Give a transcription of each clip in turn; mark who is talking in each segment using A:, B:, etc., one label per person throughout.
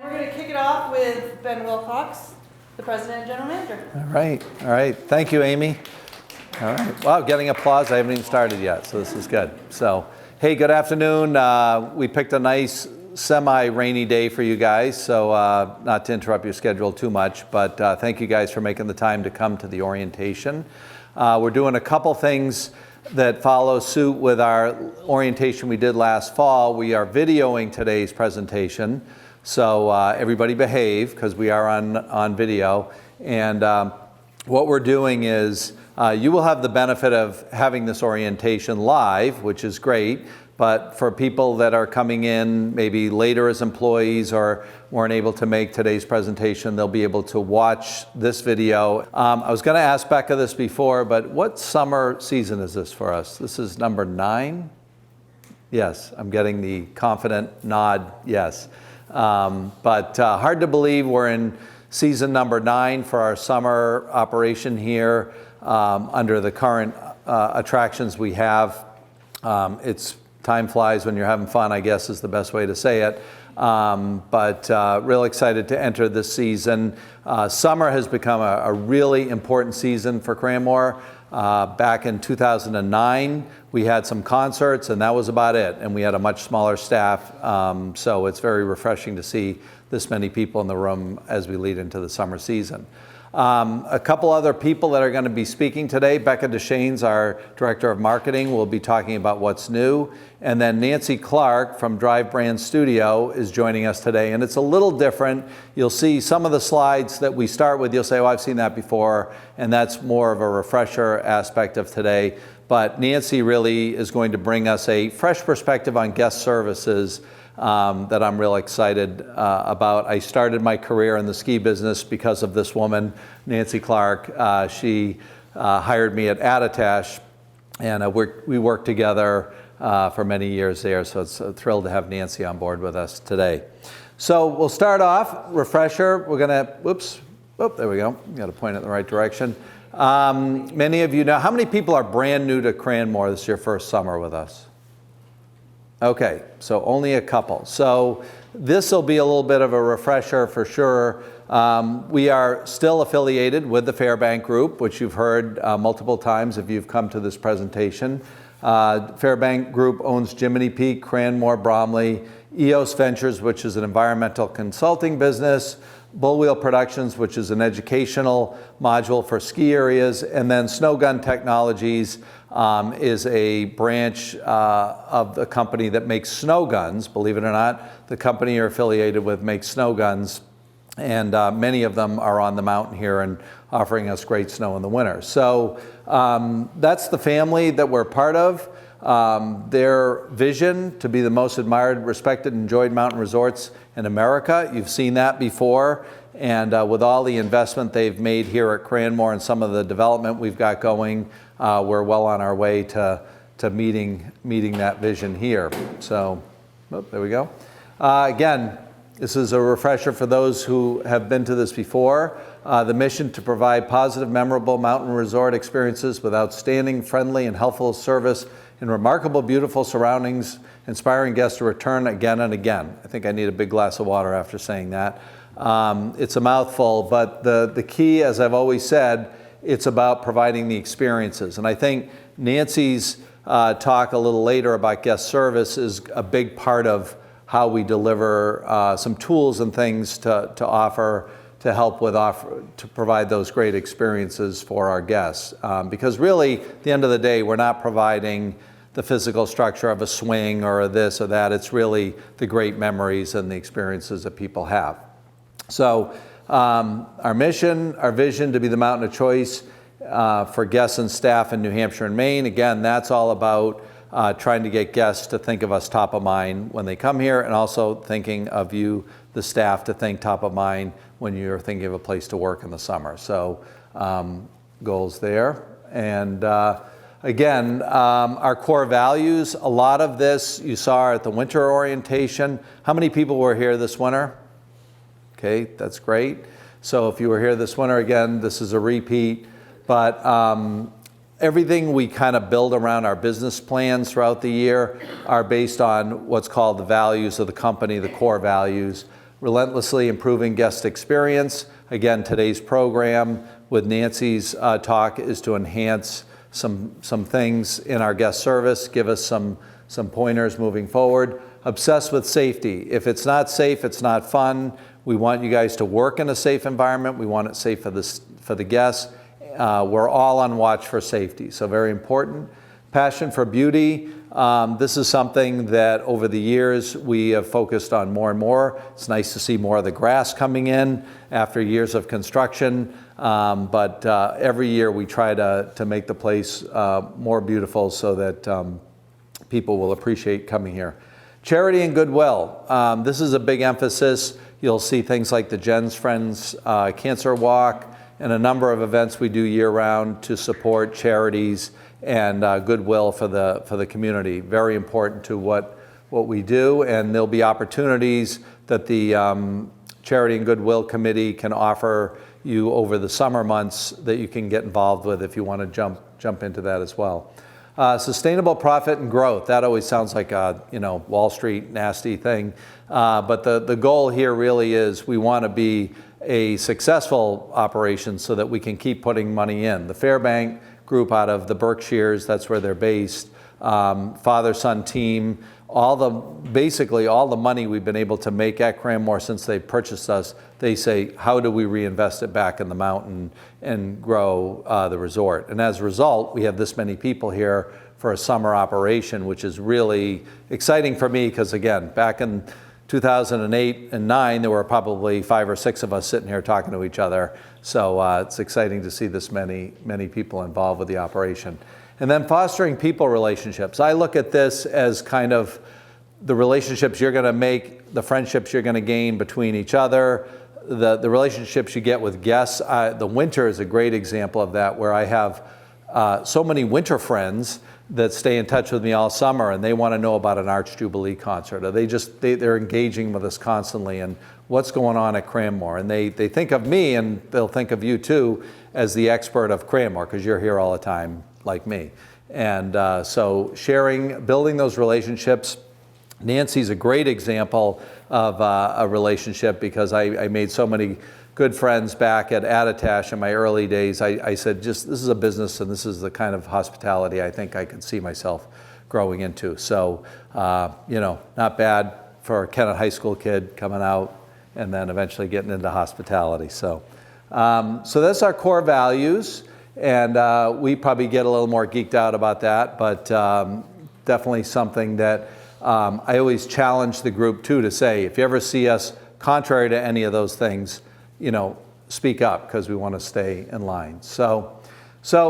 A: We're going to kick it off with Ben Wilcox, the President and General Manager.
B: All right. Thank you, Amy. All right. Wow, getting applause. I haven't even started yet, so this is good. So, hey, good afternoon. We picked a nice semi-rainy day for you guys, so not to interrupt your schedule too much, but thank you guys for making the time to come to the orientation. We're doing a couple things that follow suit with our orientation we did last fall. We are videoing today's presentation, so everybody behave because we are on video. And what we're doing is you will have the benefit of having this orientation live, which is great. But for people that are coming in maybe later as employees or weren't able to make today's presentation, they'll be able to watch this video. I was going to ask Becca this before, but what summer season is this for us? This is number 9? Yes, I'm getting the confident nod, yes. But hard to believe we're in season number 9 for our summer operation here under the current attractions we have. Time flies when you're having fun, I guess is the best way to say it. But real excited to enter this season. Summer has become a really important season for Cranmore. Back in 2009, we had some concerts and that was about it. And we had a much smaller staff. So it's very refreshing to see this many people in the room as we lead into the summer season. A couple other people that are going to be speaking today. Becca Deschaines, our Director of Marketing, will be talking about what's new. And then Nancy Clark from Drive Brand Studio is joining us today. And it's a little different. You'll see some of the slides that we start with, you'll say, oh, I've seen that before. And that's more of a refresher aspect of today. But Nancy really is going to bring us a fresh perspective on guest services that I'm real excited about. I started my career in the ski business because of this woman, Nancy Clark. She hired me at Attitash, and we worked together for many years there, so it's a thrill to have Nancy on board with us today. So we'll start off, refresher. We're gonna, there we go. Got to point it in the right direction. Many of you know, how many people are brand new to Cranmore? This is your first summer with us? Okay, so only a couple. So this will be a little bit of a refresher for sure. We are still affiliated with the Fairbank Group, which you've heard multiple times if you've come to this presentation. Fairbank Group owns Jiminy Peak, Cranmore, Bromley, EOS Ventures, which is an environmental consulting business, Bullwheel Productions, which is an educational module for ski areas, and then Snow Gun Technologies is a branch of the company that makes snow guns. Believe it or not, the company you're affiliated with makes snow guns, and many of them are on the mountain here and offering us great snow in the winter. So that's the family that we're part of. Their vision to be the most admired, respected, and enjoyed mountain resorts in America. You've seen that before. And with all the investment they've made here at Cranmore and some of the development we've got going, we're well on our way to meeting that vision here. So, there we go. Again, this is a refresher for those who have been to this before. The mission to provide positive, memorable mountain resort experiences with outstanding, friendly, and helpful service in remarkable, beautiful surroundings, inspiring guests to return again and again. I think I need a big glass of water after saying that. It's a mouthful, but the key, as I've always said, it's about providing the experiences. And I think Nancy's talk a little later about guest service is a big part of how we deliver some tools and things to offer to help to provide those great experiences for our guests. Because really, at the end of the day, we're not providing the physical structure of a swing or this or that. It's really the great memories and the experiences that people have. So our mission, our vision to be the mountain of choice for guests and staff in New Hampshire and Maine. Again, that's all about trying to get guests to think of us top of mind when they come here, and also thinking of you, the staff, to think top of mind when you're thinking of a place to work in the summer. So goals there. And again, our core values, a lot of this you saw at the winter orientation. How many people were here this winter? Okay, that's great. So if you were here this winter, again, this is a repeat. But everything we kind of build around our business plans throughout the year are based on what's called the values of the company, the core values. relentlessly improving guest experience. Again, today's program with Nancy's talk is to enhance some things in our guest service, give us some pointers moving forward. Obsessed with safety. If it's not safe, it's not fun. We want you guys to work in a safe environment. We want it safe for the guests. We're all on watch for safety, so very important. Passion for beauty. This is something that over the years we have focused on more and more. It's nice to see more of the grass coming in after years of construction, but every year we try to make the place more beautiful so that people will appreciate coming here. Charity and goodwill. This is a big emphasis. You'll see things like the Jen's Friends Cancer Walk and a number of events we do year-round to support charities and goodwill for the community. Very important to what we do, and there'll be opportunities that the Charity and Goodwill Committee can offer you over the summer months that you can get involved with if you want to jump into that as well. Sustainable profit and growth. That always sounds like a Wall Street nasty thing, but the goal here really is we want to be a successful operation so that we can keep putting money in. The Fairbank group out of the Berkshires, that's where they're based, father-son team, basically all the money we've been able to make at Cranmore since they purchased us, they say, how do we reinvest it back in the mountain and grow the resort? And as a result, we have this many people here for a summer operation, which is really exciting for me because, again, back in 2008 and 9, there were probably 5 or 6 of us sitting here talking to each other. So it's exciting to see this many people involved with the operation. And then fostering people relationships. I look at this as kind of the relationships you're going to make, the friendships you're going to gain between each other, the relationships you get with guests. The winter is a great example of that, where I have so many winter friends that stay in touch with me all summer, and they want to know about an Arch Jubilee concert, or they're engaging with us constantly and what's going on at Cranmore. And they think of me, and they'll think of you too, as the expert of Cranmore, because you're here all the time like me. And so building those relationships. Nancy's a great example of a relationship, because I made so many good friends back at Attitash in my early days. I said, this is a business, and this is the kind of hospitality I think I could see myself growing into. So, not bad for a Kennett High School kid coming out and then eventually getting into hospitality. So that's our core values, and we probably get a little more geeked out about that, but definitely something that I always challenge the group too, to say, if you ever see us contrary to any of those things, speak up, because we want to stay in line. So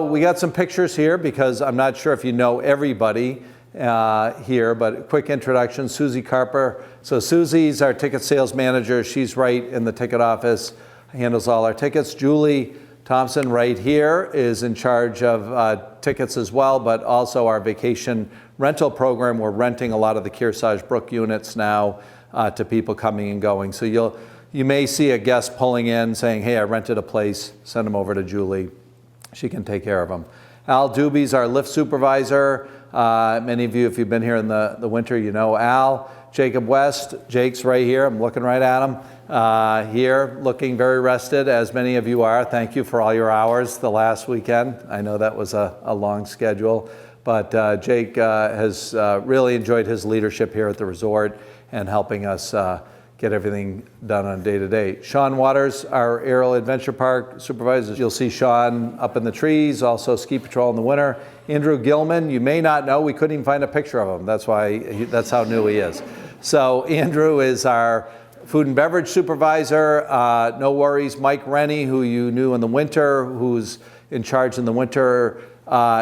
B: we got some pictures here, because I'm not sure if you know everybody here, but a quick introduction. Susie Carper. So Susie's our ticket sales manager. She's right in the ticket office, handles all our tickets. Julie Thompson right here is in charge of tickets as well, but also our vacation rental program. We're renting a lot of the Kearsarge Brook units now to people coming and going. So you may see a guest pulling in saying, hey, I rented a place, send them over to Julie. She can take care of them. Al Dubie's our lift supervisor. Many of you, if you've been here in the winter, you know Al. Jacob West, Jake's right here. I'm looking right at him. Here, looking very rested, as many of you are. Thank you for all your hours the last weekend. I know that was a long schedule, but Jake has really enjoyed his leadership here at the resort and helping us get everything done on day-to-day. Sean Waters, our Aerial Adventure Park supervisor. You'll see Sean up in the trees, also ski patrol in the winter. Andrew Gilman, you may not know, we couldn't even find a picture of him. That's how new he is. So Andrew is our food and beverage supervisor. No worries, Mike Rennie, who you knew in the winter, who's in charge in the winter,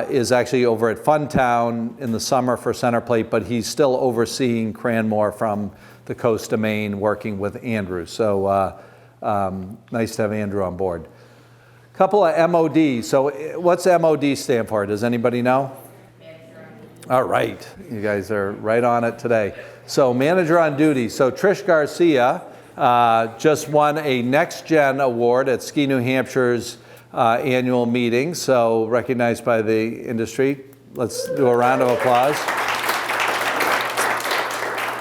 B: is actually over at Funtown in the summer for Center Plate, but he's still overseeing Cranmore from the coast of Maine, working with Andrew. So nice to have Andrew on board. Couple of MOD. So what's MOD stand for? Does anybody know? All right, you guys are right on it today. So manager on duty. So Trish Garcia just won a Next Gen award at Ski New Hampshire's annual meeting, so recognized by the industry. Let's do a round of applause.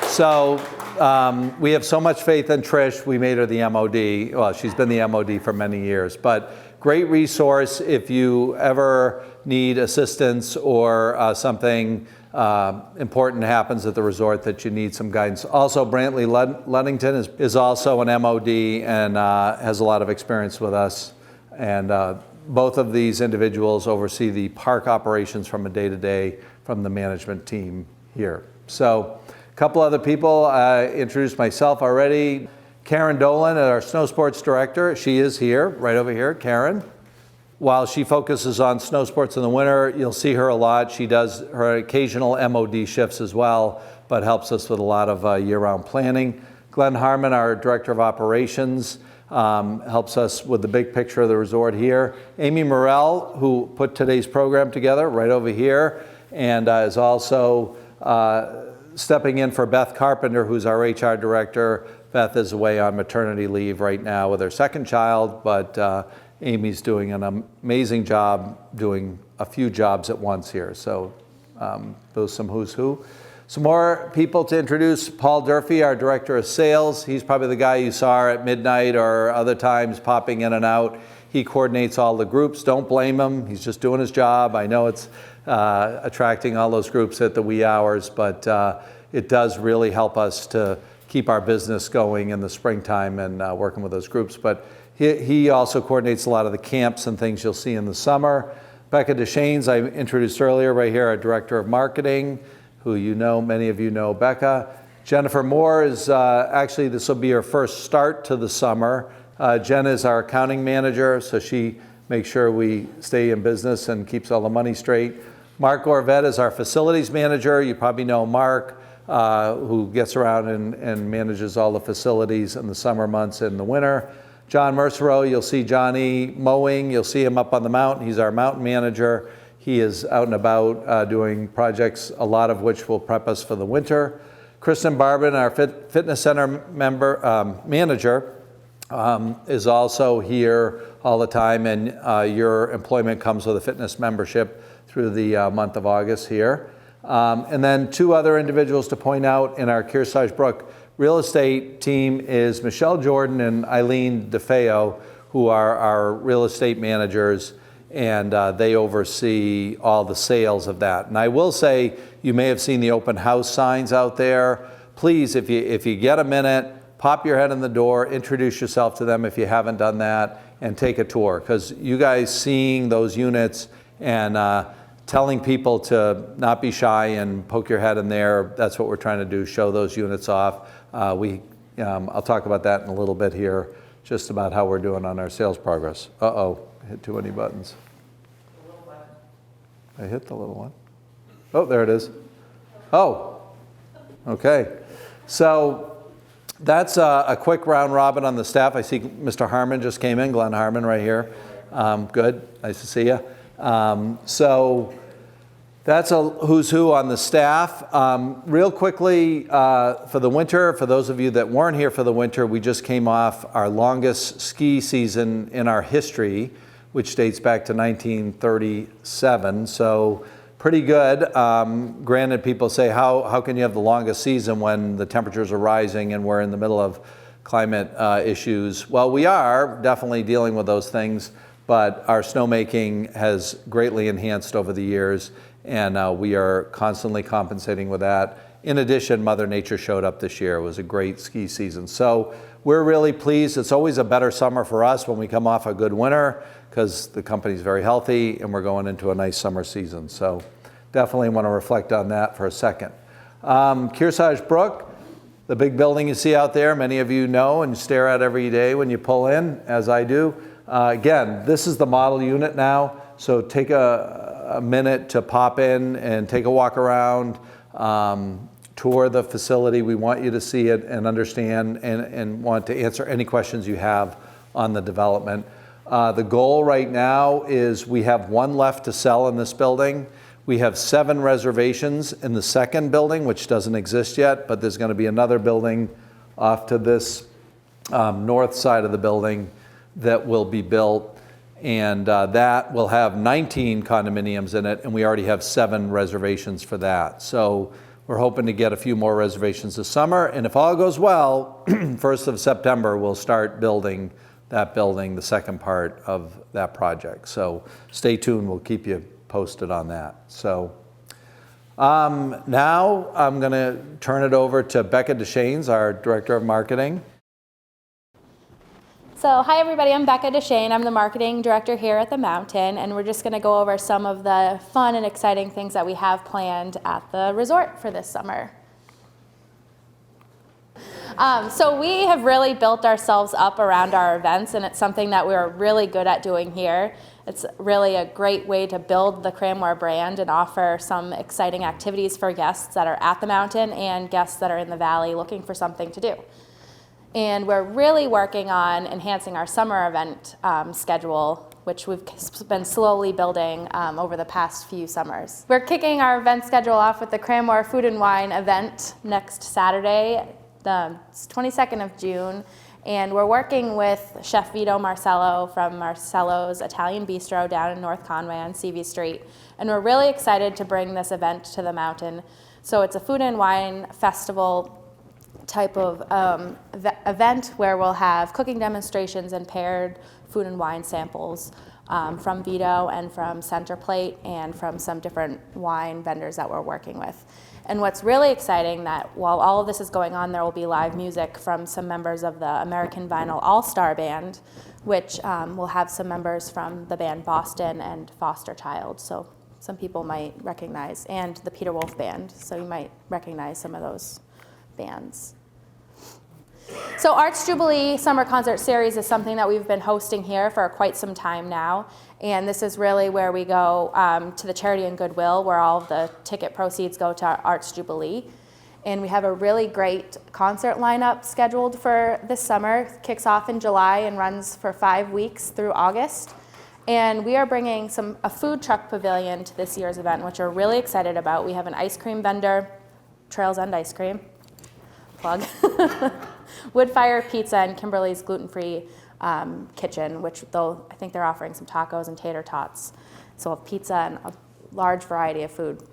B: So We have so much faith in Trish, we made her the MOD. Well, she's been the MOD for many years, but great resource if you ever need assistance or something important happens at the resort that you need some guidance. Also, Brantley Ludington is also an MOD and has a lot of experience with us. And both of these individuals oversee the park operations from a day-to-day from the management team here. So a couple other people, I introduced myself already. Karen Dolan, our snow sports director, she is here, right over here, Karen. While she focuses on snow sports in the winter, you'll see her a lot. She does her occasional MOD shifts as well, but helps us with a lot of year-round planning. Glenn Harmon, our director of operations, helps us with the big picture of the resort here. Amy Morell, who put today's program together, right over here, and is also stepping in for Beth Carpenter, who's our HR director. Beth is away on maternity leave right now with her second child, but Amy's doing an amazing job doing a few jobs at once here. So those some who's who. Some more people to introduce. Paul Durfee, our director of sales. He's probably the guy you saw at midnight or other times popping in and out. He coordinates all the groups. Don't blame him. He's just doing his job. I know it's attracting all those groups at the wee hours, but it does really help us to keep our business going in the springtime and working with those groups. But he also coordinates a lot of the camps and things you'll see in the summer. Becca Deschaines, I introduced earlier, right here, our director of marketing, who you know, many of you know Becca. Jennifer Moore is actually, this will be her first start to the summer. Jen is our accounting manager, so she makes sure we stay in business and keeps all the money straight. Mark Orvet is our facilities manager. You probably know Mark, who gets around and manages all the facilities in the summer months and the winter. John Mercereau, you'll see Johnny mowing. You'll see him up on the mountain. He's our mountain manager. He is out and about doing projects, a lot of which will prep us for the winter. Kristen Barbin, our fitness center manager, is also here all the time, and your employment comes with a fitness membership through the month of August here. And then two other individuals to point out in our Kearsarge Brook real estate team is Michelle Jordan and Eileen DeFeo, who are our real estate managers, and they oversee all the sales of that. And I will say, you may have seen the open house signs out there. Please, if you get a minute, pop your head in the door, introduce yourself to them if you haven't done that, and take a tour. Because you guys seeing those units and telling people to not be shy and poke your head in there, that's what we're trying to do, show those units off. I'll talk about that in a little bit here, just about how we're doing on our sales progress. Uh-oh, hit too many buttons. I hit the little one. Oh, there it is. Oh, okay. So that's a quick round robin on the staff. I see Mr. Harmon just came in, Glenn Harmon right here. Good, nice to see you. So that's a who's who on the staff. Real quickly, for the winter, for those of you that weren't here for the winter, we just came off our longest ski season in our history, which dates back to 1937. So pretty good. Granted, people say, how can you have the longest season when the temperatures are rising and we're in the middle of climate issues? Well, we are definitely dealing with those things, but our snowmaking has greatly enhanced over the years, and we are constantly compensating with that. In addition, Mother Nature showed up this year. It was a great ski season. So we're really pleased. It's always a better summer for us when we come off a good winter, because the company's very healthy and we're going into a nice summer season. So definitely want to reflect on that for a second. Kearsarge Brook, the big building you see out there, many of you know and stare at every day when you pull in, as I do. Again, this is the model unit now, so take a minute to pop in and take a walk around, tour the facility. We want you to see it and understand and want to answer any questions you have on the development. The goal right now is we have one left to sell in this building. We have 7 reservations in the second building, which doesn't exist yet, but there's going to be another building off to this north side of the building that will be built, and that will have 19 condominiums in it, and we already have 7 reservations for that. So We're hoping to get a few more reservations this summer, and if all goes well, 1st of September, we'll start building that building, the second part of that project. So stay tuned, we'll keep you posted on that. So now I'm gonna turn it over to Becca Deschaines, our Director of Marketing.
C: So hi everybody, I'm Becca Deschaines. I'm the marketing director here at the Mountain, and we're just going to go over some of the fun and exciting things that we have planned at the resort for this summer. So we have really built ourselves up around our events, and it's something that we're really good at doing here. It's really a great way to build the Cranmore brand and offer some exciting activities for guests that are at the Mountain and guests that are in the Valley looking for something to do. And we're really working on enhancing our summer event schedule, which we've been slowly building over the past few summers. We're kicking our event schedule off with the Cranmore Food and Wine event next Saturday, the 22nd of June. And we're working with Chef Vito Marcello from Marcello's Italian Bistro down in North Conway on CV Street. And we're really excited to bring this event to the Mountain. So it's a food and wine festival type of event where we'll have cooking demonstrations and paired food and wine samples from Vito and from Center Plate and from some different wine vendors that we're working with. And what's really exciting that while all of this is going on, there will be live music from some members of the American Vinyl All-Star Band, which will have some members from the band Boston and Foster Child. So some people might recognize, and the Peter Wolf Band. So you might recognize some of those bands. So Arts Jubilee Summer Concert Series is something that we've been hosting here for quite some time now. And this is really where we go to the Charity and Goodwill, where all of the ticket proceeds go to Arts Jubilee. And we have a really great concert lineup scheduled for this summer. It kicks off in July and runs for 5 weeks through August. And we are bringing a food truck pavilion to this year's event, which we're really excited about. We have an ice cream vendor, Trails End Ice Cream, plug. Wood-Fire Pizza and Kimberly's gluten-free kitchen, which I think they're offering some tacos and tater tots. So we'll have pizza and a large variety of food.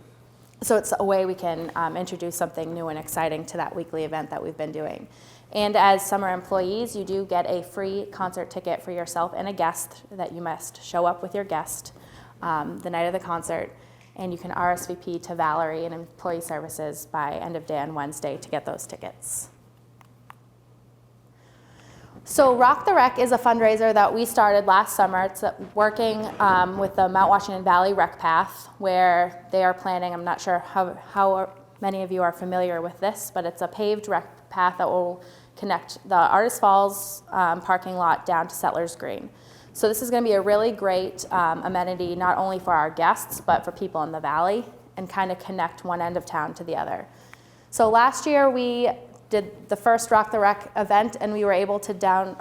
C: So it's a way we can introduce something new and exciting to that weekly event that we've been doing. And as summer employees, you do get a free concert ticket for yourself and a guest that you must show up with your guest the night of the concert. And you can RSVP to Valerie and Employee Services by end of day on Wednesday to get those tickets. So Rock the Rec is a fundraiser that we started last summer. It's working with the Mount Washington Valley Rec Path, where they are planning, I'm not sure how many of you are familiar with this, but it's a paved rec path that will connect the Artist Falls parking lot down to Settlers Green. So this is going to be a really great amenity, not only for our guests, but for people in the Valley, and kind of connect one end of town to the other. So last year we did the first Rock the Rec event, and we were able to donate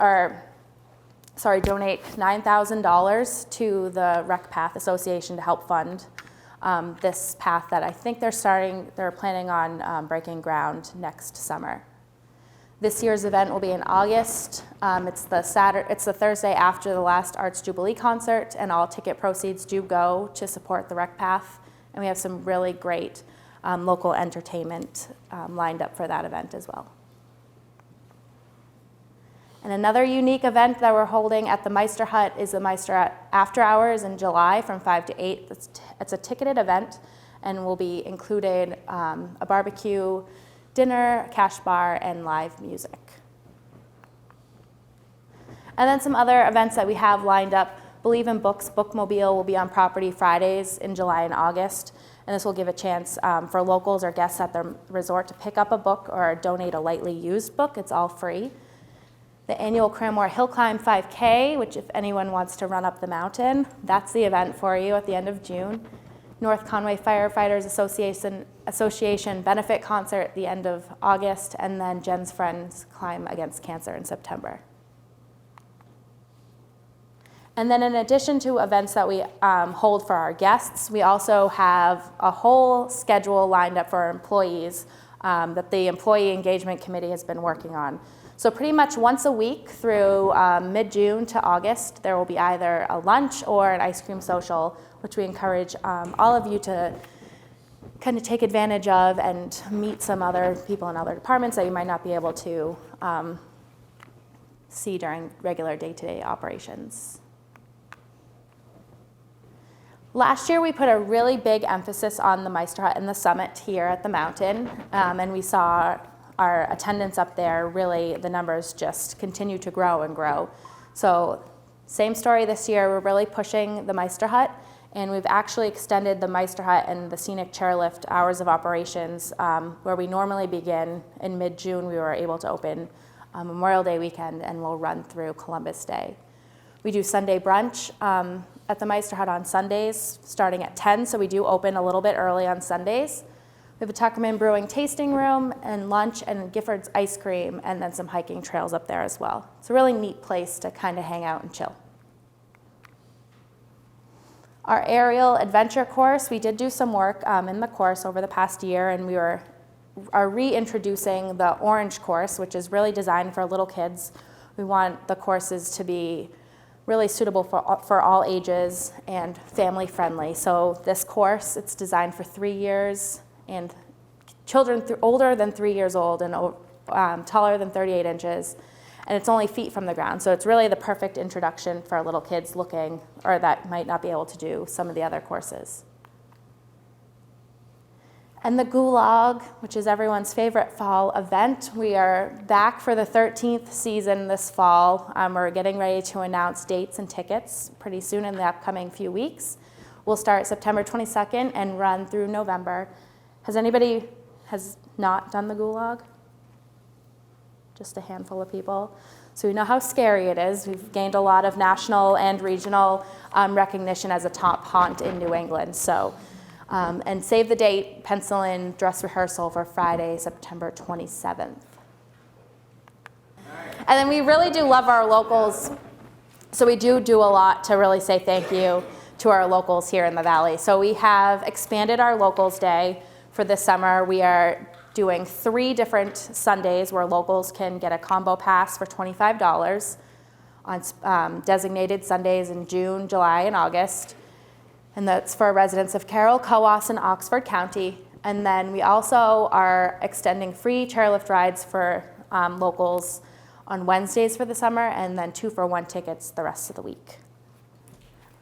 C: $9,000 to the Rec Path Association to help fund this path that I think they're planning on breaking ground next summer. This year's event will be in August. It's the Thursday after the last Arts Jubilee concert, and all ticket proceeds do go to support the Rec Path. And we have some really great local entertainment lined up for that event as well. And another unique event that we're holding at the Meister Hut is the Meister After Hours in July from 5 to 8. It's a ticketed event and will be included a barbecue, dinner, a cash bar, and live music. And then some other events that we have lined up. Believe in Books Bookmobile will be on property Fridays in July and August. And this will give a chance for locals or guests at the resort to pick up a book or donate a lightly used book. It's all free. The annual Cranmore Hill Climb 5K, which if anyone wants to run up the mountain, that's the event for you at the end of June. North Conway Firefighters Association benefit concert at the end of August, and then Jen's Friends Climb Against Cancer in September. And then in addition to events that we hold for our guests, we also have a whole schedule lined up for our employees that the Employee Engagement Committee has been working on. So pretty much once a week through mid-June to August, there will be either a lunch or an ice cream social, which we encourage all of you to kind of take advantage of and meet some other people in other departments that you might not be able to see during regular day-to-day operations. Last year, we put a really big emphasis on the Meister Hut and the summit here at the mountain, and we saw our attendance up there, really, the numbers just continue to grow and grow. So same story this year, we're really pushing the Meister Hut, and we've actually extended the Meister Hut and the scenic chairlift hours of operations, where we normally begin in mid-June. We were able to open Memorial Day weekend, and we'll run through Columbus Day. We do Sunday brunch at the Meister Hut on Sundays, starting at 10, so we do open a little bit early on Sundays. We have a Tuckerman Brewing tasting room and lunch and Gifford's ice cream, and then some hiking trails up there as well. It's a really neat place to kind of hang out and chill. Our aerial adventure course, we did do some work in the course over the past year, and we are reintroducing the orange course, which is really designed for little kids. We want the courses to be really suitable for all ages and family friendly. So this course, it's designed for 3 years, and children older than 3 years old and taller than 38 inches, and it's only feet from the ground. So it's really the perfect introduction for little kids looking, or that might not be able to do some of the other courses. And the Gulag, which is everyone's favorite fall event. We are back for the 13th season this fall. We're getting ready to announce dates and tickets pretty soon in the upcoming few weeks. We'll start September 22nd and run through November. Has anybody not done the Gulag? Just a handful of people. So we know how scary it is. We've gained a lot of national and regional recognition as a top haunt in New England. So. And save the date, pencil in dress rehearsal for Friday, September 27th. And then we really do love our locals. So we do a lot to really say thank you to our locals here in the Valley. So we have expanded our Locals Day for this summer. We are doing 3 different Sundays where locals can get a combo pass for $25 on designated Sundays in June, July, and August. And that's for residents of Carroll, Cowas, and Oxford County. And then we also are extending free chairlift rides for locals on Wednesdays for the summer, and then 2-for-1 tickets the rest of the week.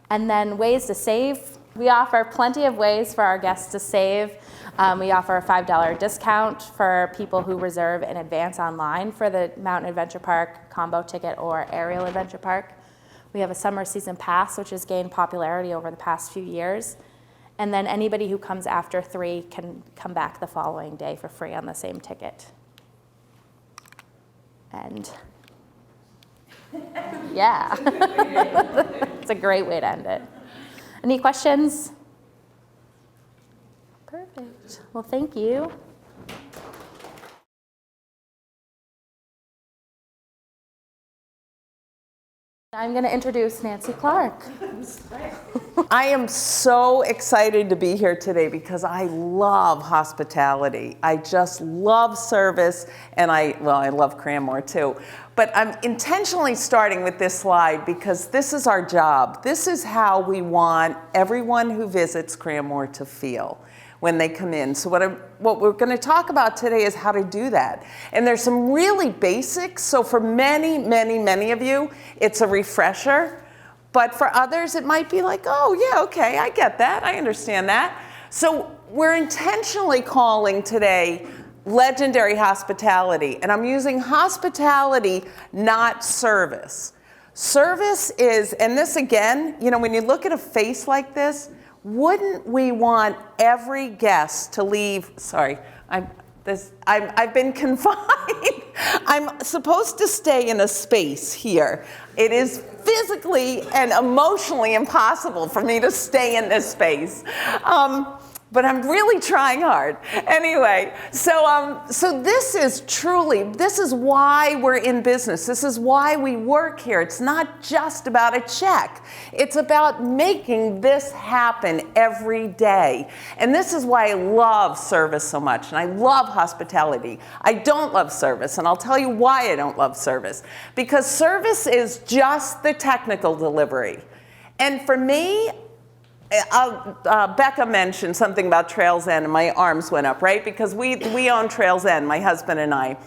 C: And then ways to save. We offer plenty of ways for our guests to save. We offer a $5 discount for people who reserve in advance online for the Mountain Adventure Park combo ticket or Aerial Adventure Park. We have a summer season pass, which has gained popularity over the past few years. And then anybody who comes after 3 can come back the following day for free on the same ticket. And yeah, it's a great way to end it. Any questions? Perfect. Well, thank you. I'm going to introduce Nancy Clark.
D: I am so excited to be here today because I love hospitality. I just love service, and I love Cranmore too. But I'm intentionally starting with this slide because this is our job. This is how we want everyone who visits Cranmore to feel when they come in. So what we're going to talk about today is how to do that. And there's some really basics. So for many, many, many of you, it's a refresher. But for others, it might be like, oh, yeah, okay, I get that. I understand that. So we're intentionally calling today legendary hospitality. And I'm using hospitality, not service. Service is, and this again, when you look at a face like this, wouldn't we want every guest to leave? Sorry, I've been confined. I'm supposed to stay in a space here. It is physically and emotionally impossible for me to stay in this space. But I'm really trying hard. Anyway, so this is why we're in business. This is why we work here. It's not just about a check. It's about making this happen every day. And this is why I love service so much, and I love hospitality. I don't love service, and I'll tell you why I don't love service. Because service is just the technical delivery. And for me, Becca mentioned something about Trails End, and my arms went up, right? Because we own Trails End, my husband and I,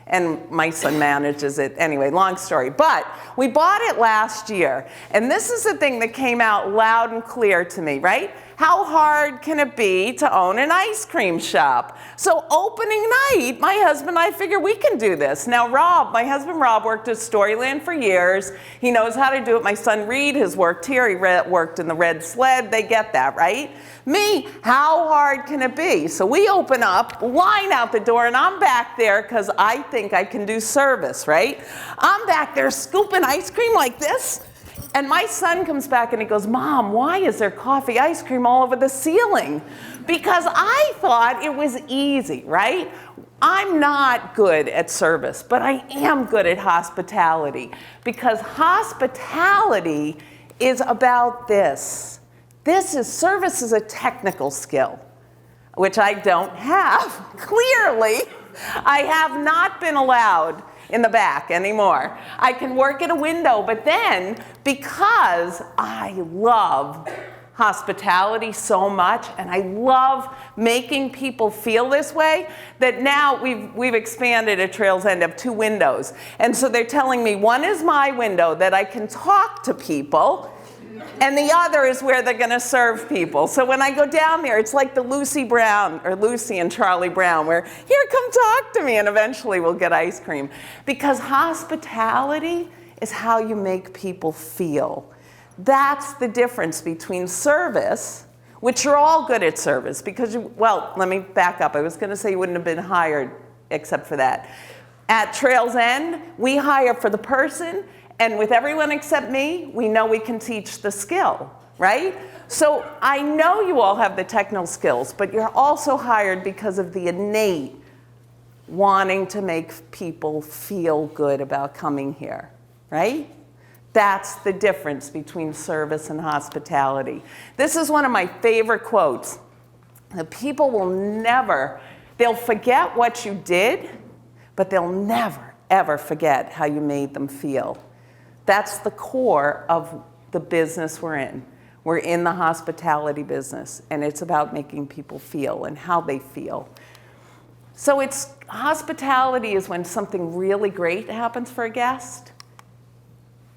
D: and my son manages it. Anyway, long story. But we bought it last year, and this is the thing that came out loud and clear to me, right? How hard can it be to own an ice cream shop? So opening night, my husband and I figure we can do this. Now Rob, my husband Rob, worked at Storyland for years. He knows how to do it. My son Reed has worked here. He worked in the Red Sled. They get that, right? Me, how hard can it be? So we open up, line out the door, and I'm back there because I think I can do service, right? I'm back there scooping ice cream like this. And my son comes back and he goes, Mom, why is there coffee ice cream all over the ceiling? Because I thought it was easy, right? I'm not good at service, but I am good at hospitality. Because hospitality is about this. Service is a technical skill, which I don't have. Clearly, I have not been allowed in the back anymore. I can work at a window, but then because I love hospitality so much and I love making people feel this way, that now we've expanded at Trails End of 2 windows. And so they're telling me one is my window that I can talk to people, and the other is where they're going to serve people. So when I go down there, it's like the Lucy and Charlie Brown, where, here, come talk to me, and eventually we'll get ice cream. Because hospitality is how you make people feel. That's the difference between service, which you're all good at service, because well, let me back up. I was going to say you wouldn't have been hired except for that. At Trails End, we hire for the person, and with everyone except me, we know we can teach the skill, right? So I know you all have the technical skills, but you're also hired because of the innate wanting to make people feel good about coming here, right? That's the difference between service and hospitality. This is one of my favorite quotes. The people will never, they'll forget what you did, but they'll never, ever forget how you made them feel. That's the core of the business we're in. We're in the hospitality business, and it's about making people feel and how they feel. So hospitality is when something really great happens for a guest.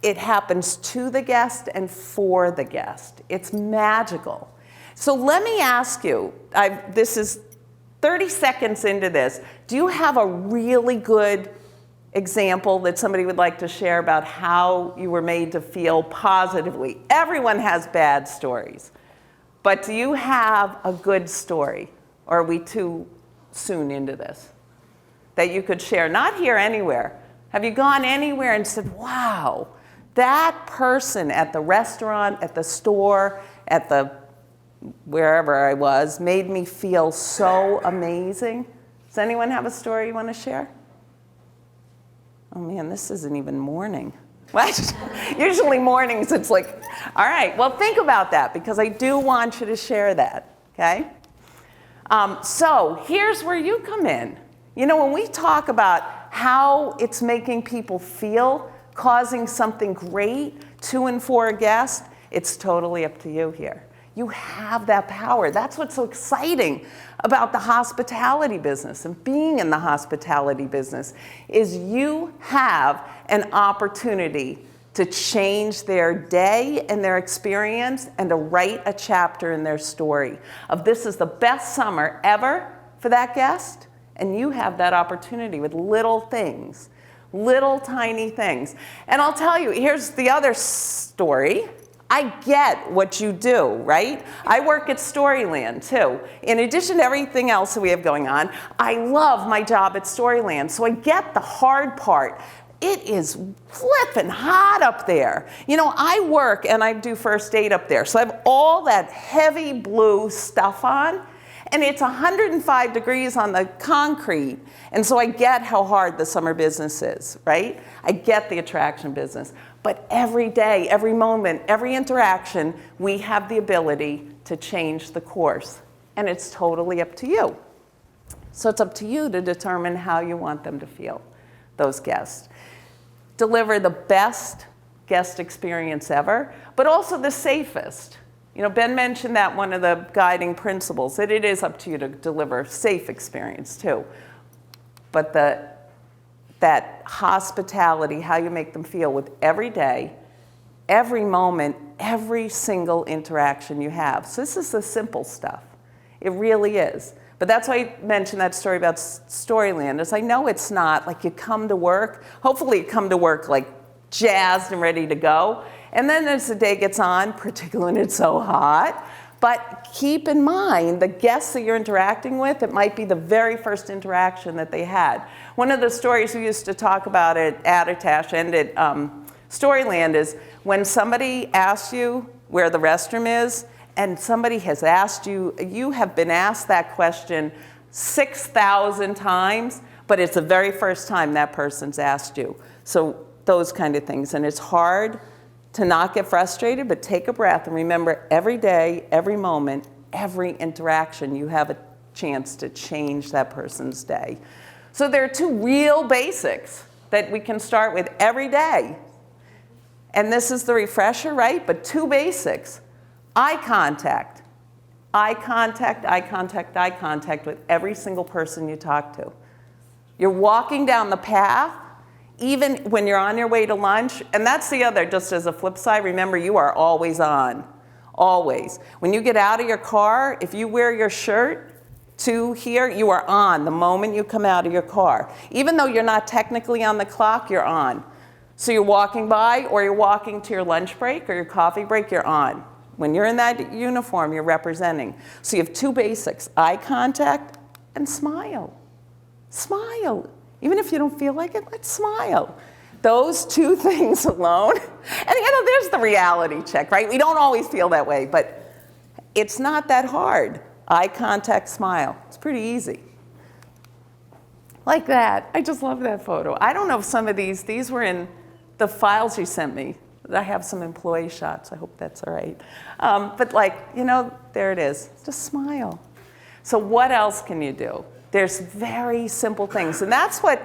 D: It happens to the guest and for the guest. It's magical. So let me ask you, this is 30 seconds into this, do you have a really good example that somebody would like to share about how you were made to feel positively? Everyone has bad stories, but do you have a good story? Or are we too soon into this that you could share? Not here, anywhere. Have you gone anywhere and said, wow, that person at the restaurant, at the store, at the wherever I was, made me feel so amazing? Does anyone have a story you want to share? Oh man, this isn't even morning. What? Usually mornings it's like, all right, well think about that, because I do want you to share that, okay? So here's where you come in. You know, when we talk about how it's making people feel, causing something great to and for a guest, it's totally up to you here. You have that power. That's what's so exciting about the hospitality business and being in the hospitality business, is you have an opportunity to change their day and their experience and to write a chapter in their story of this is the best summer ever for that guest, and you have that opportunity with little things, little tiny things. And I'll tell you, here's the other story. I get what you do, right? I work at Storyland too. In addition to everything else that we have going on, I love my job at Storyland, so I get the hard part. It is flippin' hot up there. You know, I work and I do first aid up there, so I have all that heavy blue stuff on, and it's 105 degrees on the concrete, and so I get how hard the summer business is, right? I get the attraction business. But every day, every moment, every interaction, we have the ability to change the course. And it's totally up to you. So it's up to you to determine how you want them to feel, those guests. Deliver the best guest experience ever, but also the safest. You You know, Ben mentioned that one of the guiding principles, that it is up to you to deliver a safe experience too. But that hospitality, how you make them feel with every day, every moment, every single interaction you have. So this is the simple stuff. It really is. But that's why I mentioned that story about Storyland, is I know it's not like you come to work, hopefully you come to work like jazzed and ready to go. And then as the day gets on, particularly when it's so hot, but keep in mind the guests that you're interacting with, it might be the very first interaction that they had. One of the stories we used to talk about at Attitash and at Storyland is when somebody asks you where the restroom is, and somebody has asked you, you have been asked that question 6,000 times, but it's the very first time that person's asked you. So those kind of things. And it's hard to not get frustrated, but take a breath and remember every day, every moment, every interaction, you have a chance to change that person's day. So there are two real basics that we can start with every day. And this is the refresher, right? But two basics. Eye contact. Eye contact, eye contact, eye contact with every single person you talk to. You're walking down the path, even when you're on your way to lunch, and that's the other, just as a flip side, remember you are always on, always. When you get out of your car, if you wear your shirt to here, you are on the moment you come out of your car. Even though you're not technically on the clock, you're on. So you're walking by, or you're walking to your lunch break or your coffee break, you're on. When you're in that uniform, you're representing. So you have two basics, eye contact and smile. Smile. Even if you don't feel like it, let's smile. Those two things alone. And you know, there's the reality check, right? We don't always feel that way, but it's not that hard. Eye contact, smile. It's pretty easy. Like that. I just love that photo. I don't know if some of these were in the files you sent me. I have some employee shots. I hope that's all right. But like, you know, there it is. Just smile. So what else can you do? There's very simple things. And that's what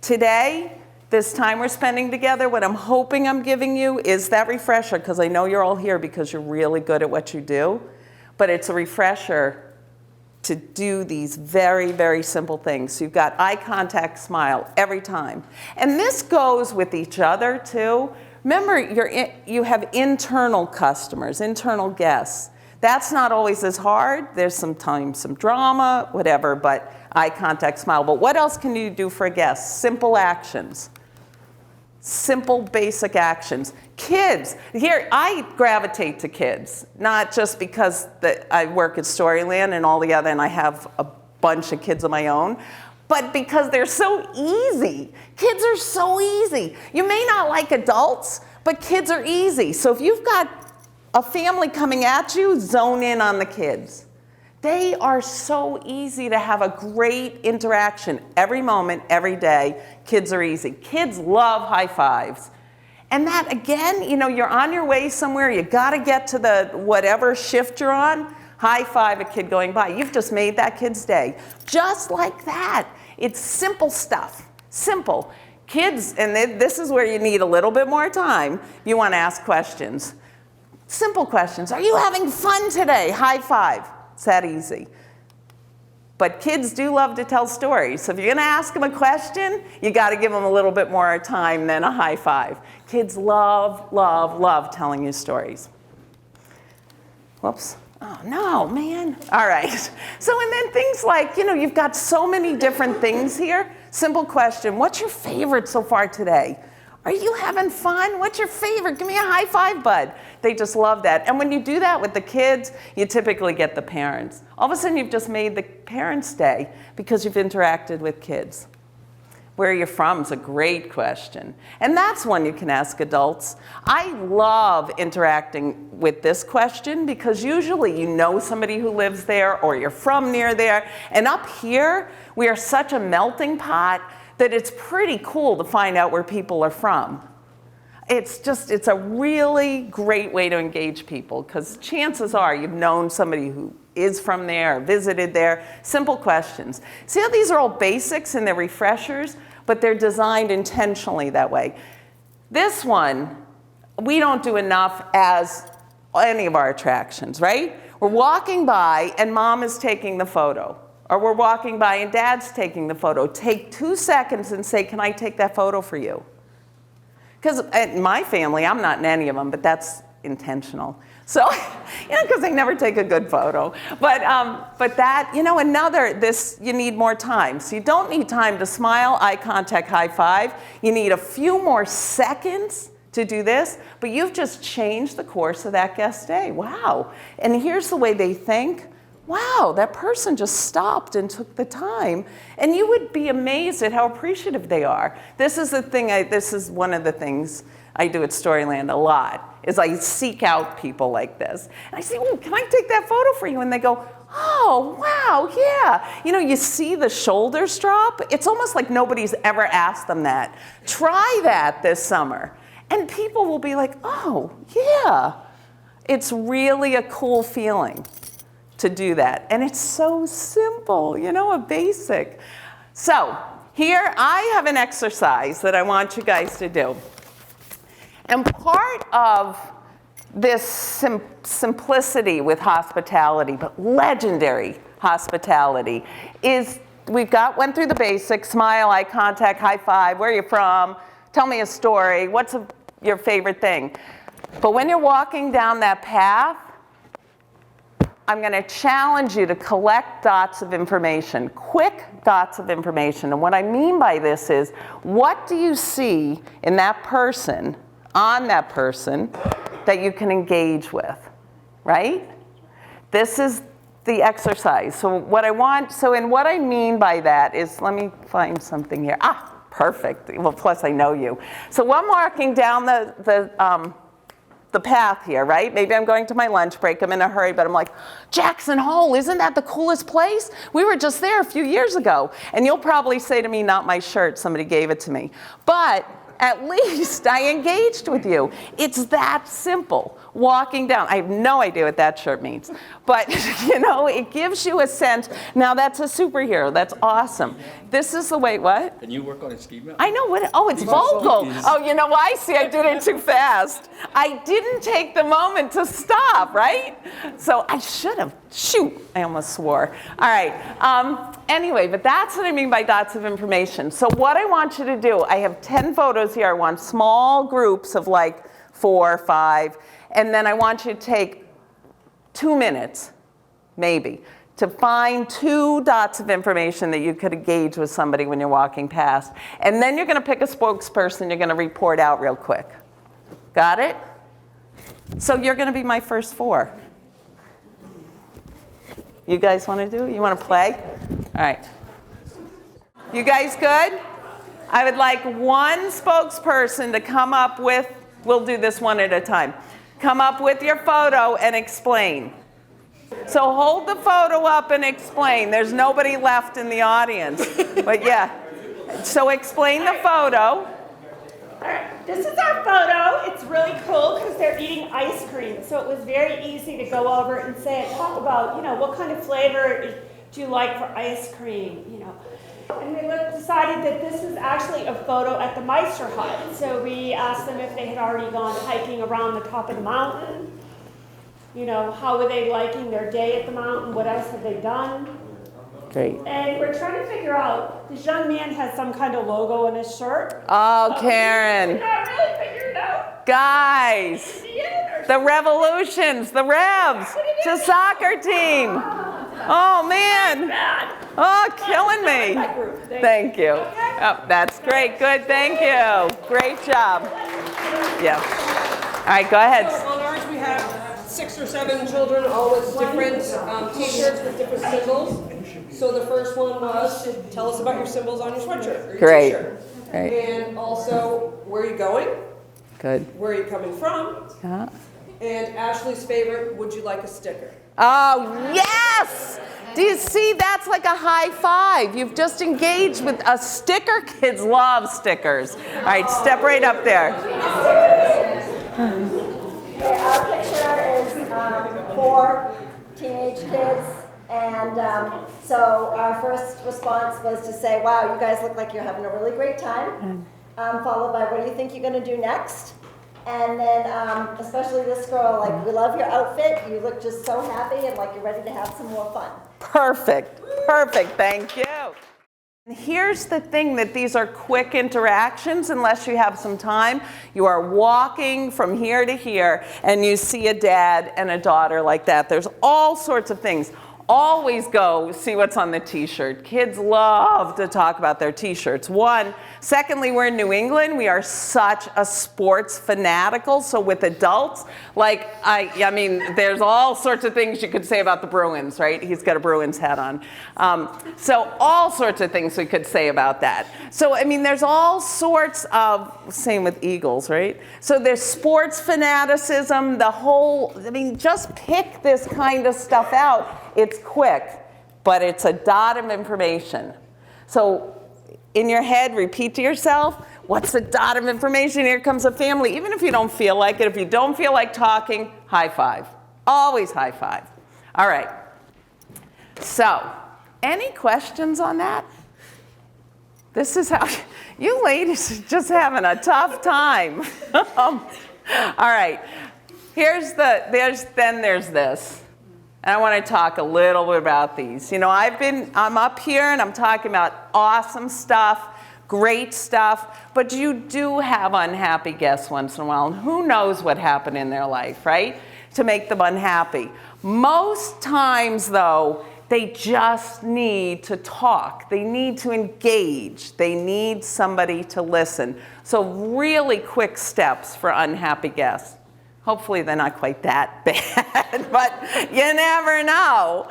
D: today, this time we're spending together, what I'm hoping I'm giving you is that refresher, because I know you're all here because you're really good at what you do. But it's a refresher to do these very, very simple things. So you've got eye contact, smile every time. And this goes with each other too. Remember, you have internal customers, internal guests. That's not always as hard. There's sometimes some drama, whatever, but eye contact, smile. But what else can you do for a guest? Simple actions. Simple, basic actions. Kids. Here, I gravitate to kids, not just because I work at Storyland and all the other, and I have a bunch of kids of my own, but because they're so easy. Kids are so easy. You may not like adults, but kids are easy. So if you've got a family coming at you, zone in on the kids. They are so easy to have a great interaction every moment, every day. Kids are easy. Kids love high fives. And that, again, you know, you're on your way somewhere, you gotta get to the whatever shift you're on, high five a kid going by. You've just made that kid's day. Just like that. It's simple stuff. Simple. Kids, and this is where you need a little bit more time, you wanna ask questions. Simple questions. Are you having fun today? High five. It's that easy. But kids do love to tell stories. So if you're going to ask them a question, you got to give them a little bit more time than a high five. Kids love, love, love telling you stories. Whoops. Oh, no, man. All right. So, and then things like, you know, you've got so many different things here. Simple question. What's your favorite so far today? Are you having fun? What's your favorite? Give me a high five, bud. They just love that. And when you do that with the kids, you typically get the parents. All of a sudden, you've just made the parents' day because you've interacted with kids. Where are you from is a great question. And that's one you can ask adults. I love interacting with this question because usually you know somebody who lives there or you're from near there. And up here, we are such a melting pot that it's pretty cool to find out where people are from. It's a really great way to engage people because chances are you've known somebody who is from there or visited there. Simple questions. See how these are all basics and they're refreshers, but they're designed intentionally that way. This one, we don't do enough as any of our attractions, right? We're walking by and mom is taking the photo. Or we're walking by and dad's taking the photo. Take 2 seconds and say, can I take that photo for you? Because in my family, I'm not in any of them, but that's intentional. So, because they never take a good photo. But that, you need more time. So you don't need time to smile, eye contact, high five. You need a few more seconds to do this, but you've just changed the course of that guest's day. Wow. And here's the way they think. Wow, that person just stopped and took the time. And you would be amazed at how appreciative they are. This is one of the things I do at Storyland a lot, is I seek out people like this. And I say, oh, can I take that photo for you? And they go, oh, wow, yeah. You see the shoulders drop. It's almost like nobody's ever asked them that. Try that this summer. And people will be like, oh, yeah. It's really a cool feeling to do that. And it's so simple, a basic. So here I have an exercise that I want you guys to do. And part of this simplicity with hospitality, but legendary hospitality, is went through the basics: smile, eye contact, high five, where are you from, tell me a story, what's your favorite thing. But when you're walking down that path, I'm going to challenge you to collect dots of information, quick dots of information. And what I mean by this is, what do you see in that person, on that person, that you can engage with, right? This is the exercise. So what I mean by that is, let me find something here. Perfect. Well, plus I know you. So I'm walking down the path here, right? Maybe I'm going to my lunch break, I'm in a hurry, but I'm like, Jackson Hole, isn't that the coolest place? We were just there a few years ago. And you'll probably say to me, not my shirt, somebody gave it to me. But at least I engaged with you. It's that simple. Walking down, I have no idea what that shirt means. But, it gives you a sense. Now that's a superhero, that's awesome. This is the way, what?
E: Can you work on a schema?
D: I know, it's vocal. Oh, you know why? See, I did it too fast. I didn't take the moment to stop, right? So I should have. Shoot, I almost swore. All right, anyway, but that's what I mean by dots of information. So what I want you to do, I have 10 photos here. I want small groups of like 4 or 5. And then I want you to take 2 minutes, maybe, to find 2 dots of information that you could engage with somebody when you're walking past. And then you're going to pick a spokesperson you're going to report out real quick. Got it? So you're going to be my first 4. You guys want to do it? You want to play? All right. You guys good? I would like one spokesperson to come up with, we'll do this one at a time. Come up with your photo and explain. So hold the photo up and explain. There's nobody left in the audience. But yeah. So explain the photo.
F: All right, this is our photo. It's really cool because they're eating ice cream. So it was very easy to go over and talk about, what kind of flavor do you like for ice cream, And we decided that this was actually a photo at the Meister Hut. So we asked them if they had already gone hiking around the top of the mountain. How were they liking their day at the mountain? What else had they done?
D: Great.
F: And we're trying to figure out, this young man has some kind of logo on his shirt.
D: Oh, Karen.
F: We not really figure it out.
D: Guys, the Revolutions, the Revs, the soccer team. Oh, man. Oh, killing me. Thank you. Oh, that's great. Good. Thank you. Great job. Yeah. All right, go ahead.
G: So on ours, we have 6 or 7 children, all with different T-shirts with different symbols. So the first one was to tell us about your symbols on your sweatshirt or your
D: Great.
G: T-shirt.
D: Great.
G: And also, where are you going?
D: Good.
G: Where are you coming from?
D: Yeah.
G: And Ashley's favorite, would you like a sticker?
D: Oh, yes! Do you see, that's like a high five. You've just engaged with a sticker. Kids love stickers. All right, step right up there.
H: Okay, our picture is 4 teenage kids, and so our first response was to say, wow, you guys look like you're having a really great time, followed by, what do you think you're going to do next? And then, especially this girl, like, we love your outfit. You look just so happy and like you're ready to have some more fun.
D: Perfect, perfect, thank you. Here's the thing, that these are quick interactions unless you have some time. You are walking from here to here and you see a dad and a daughter like that. There's all sorts of things. Always go see what's on the t-shirt. Kids love to talk about their t-shirts. Secondly, we're in New England. We are such a sports fanatical. So with adults, like, I mean, there's all sorts of things you could say about the Bruins, right? He's got a Bruins hat on. So all sorts of things we could say about that. So, I mean, there's all sorts of, same with Eagles, right? So there's sports fanaticism, I mean, just pick this kind of stuff out. It's quick, but it's a dot of information. So in your head, repeat to yourself, what's the dot of information? Here comes a family. Even if you don't feel like it, if you don't feel like talking, high five. Always high five. All right. So, any questions on that? This is how, you ladies are just having a tough time. All right. There's this. And I want to talk a little bit about these. You know, I'm up here and I'm talking about awesome stuff, great stuff, but you do have unhappy guests once in a while. And who knows what happened in their life, right? To make them unhappy. Most times, though, they just need to talk. They need to engage. They need somebody to listen. So really quick steps for unhappy guests. Hopefully they're not quite that bad, but you never know.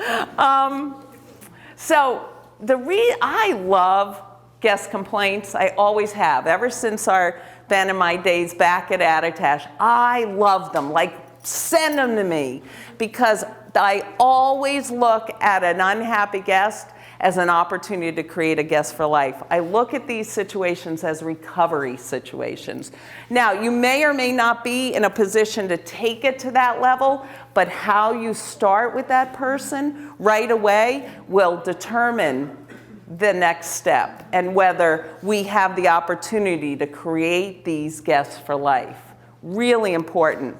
D: I love guest complaints. I always have. Ever since been in my days back at Attitash, I love them. Like, send them to me. Because I always look at an unhappy guest as an opportunity to create a guest for life. I look at these situations as recovery situations. Now, you may or may not be in a position to take it to that level, but how you start with that person right away will determine the next step and whether we have the opportunity to create these guests for life. Really important.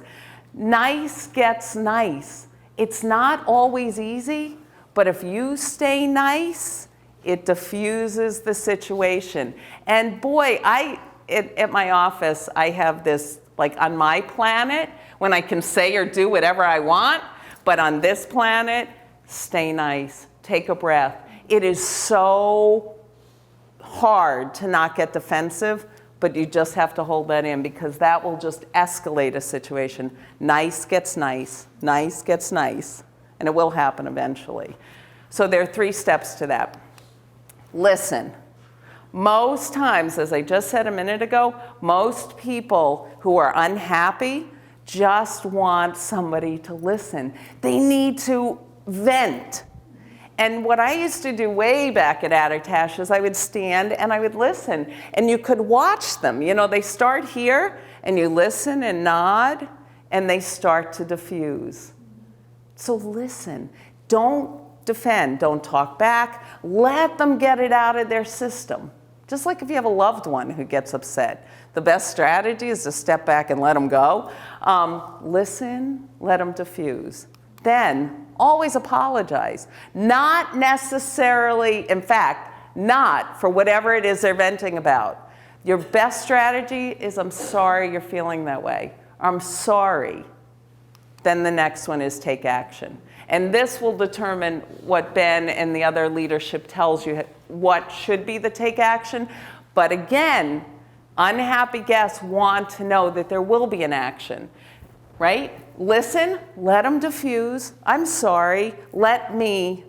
D: Nice gets nice. It's not always easy. But if you stay nice, it diffuses the situation. And boy, at my office, I have this, like on my planet, when I can say or do whatever I want, but on this planet, stay nice, take a breath. It is so hard to not get defensive, but you just have to hold that in because that will just escalate a situation. Nice gets nice, nice gets nice. And it will happen eventually. So there are 3 steps to that. Listen. Most times, as I just said a minute ago, most people who are unhappy just want somebody to listen. They need to vent. And what I used to do way back at Attitash is I would stand and I would listen. And you could watch them. You know, they start here and you listen and nod and they start to diffuse. So listen, don't defend, don't talk back, let them get it out of their system. Just like if you have a loved one who gets upset. The best strategy is to step back and let them go. Listen, let them diffuse. Then always apologize. Not necessarily, in fact, not for whatever it is they're venting about. Your best strategy is, I'm sorry you're feeling that way. I'm sorry. Then the next one is take action. And this will determine what Ben and the other leadership tells you what should be the take action. But again, unhappy guests want to know that there will be an action, right? Listen, let them diffuse. I'm sorry, let me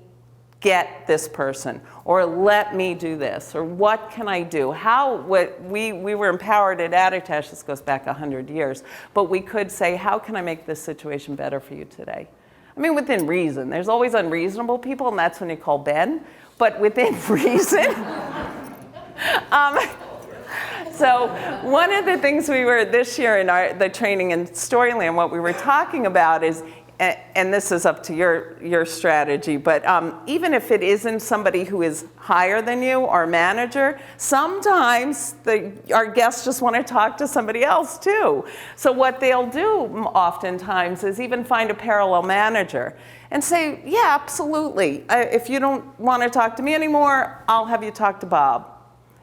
D: get this person, or let me do this, or what can I do? We were empowered at Attitash, this goes back 100 years, but we could say, how can I make this situation better for you today? I mean, within reason. There's always unreasonable people, and that's when you call Ben, but within reason. So one of the things we were this year in the training in Storyland, what we were talking about is and this is up to your strategy, but even if it isn't somebody who is higher than you or manager, sometimes our guests just want to talk to somebody else too. So what they'll do oftentimes is even find a parallel manager and say, yeah, absolutely. If you don't want to talk to me anymore, I'll have you talk to Bob.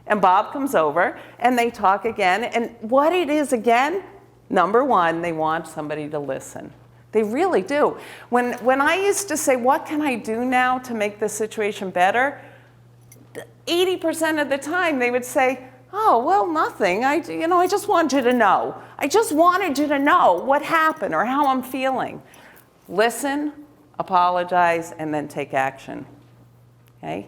D: And Bob comes over and they talk again. And what it is again, number one, they want somebody to listen. They really do. When I used to say, what can I do now to make this situation better? 80% of the time they would say, oh, well, nothing. I just wanted you to know. I just wanted you to know what happened or how I'm feeling. Listen, apologize, and then take action. Okay?